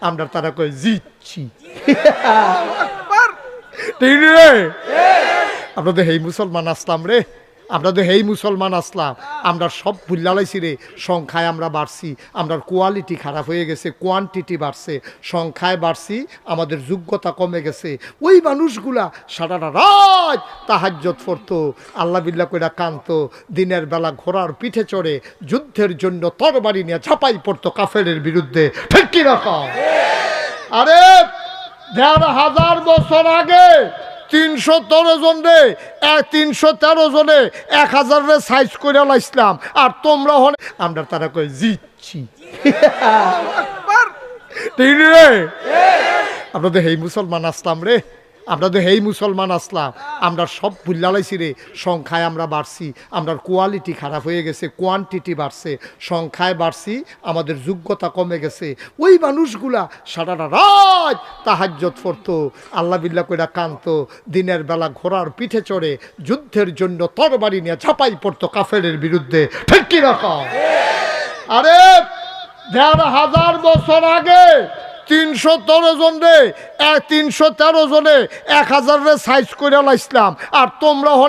আমরা তারা কই জিতছি। ঠিক রে? আমরা তো হেই মুসলমান আসলাম রে, আমরা তো হেই মুসলমান আসলাম। আমরা সব ভুল্লালাইছি রে, সংখ্যায় আমরা বাড়ছি, আমরা কোয়ালিটি খারাপ হয়ে গেছে, কোয়ান্টিটি বাড়ছে, সংখ্যায় বাড়ছি, আমাদের যোগ্যতা কমে গেছে। ওই মানুষগুলা সারাটা রাত তাহাজ্জুদ পড়তো, আল্লাহ বিল্লাহ কইরা কানতো, দিনের বেলা ঘোড়ার পিঠে চড়ে যুদ্ধের জন্য তরবারি নিয়ে ঝাঁপাই পড়তো কাফেরের বিরুদ্ধে। ঠিক কি রকম? আরে ১,৫০০ বছর আগে ৩১৩ জন রে, ৩১৩ জনে ১,০০০ রে সাইজ করে লাইছিলাম, আর তোমরা হলে আমরা তারা কই জিতছি। ঠিক রে? আমরা তো হেই মুসলমান আসলাম রে, আমরা তো হেই মুসলমান আসলাম। আমরা সব ভুল্লালাইছি রে, সংখ্যায় আমরা বাড়ছি, আমরা কোয়ালিটি খারাপ হয়ে গেছে, কোয়ান্টিটি বাড়ছে, সংখ্যায় বাড়ছি, আমাদের যোগ্যতা কমে গেছে। ওই মানুষগুলা সারাটা রাত তাহাজ্জুদ পড়তো, আল্লাহ বিল্লাহ কইরা কানতো, দিনের বেলা ঘোড়ার পিঠে চড়ে যুদ্ধের জন্য তরবারি নিয়ে ঝাঁপাই পড়তো কাফেরের বিরুদ্ধে। ঠিক কি রকম? আরে ১,৫০০ বছর আগে ৩১৩ জন রে, ৩১৩ জনে ১,০০০ রে সাইজ করে লাইছিলাম, আর তোমরা হলে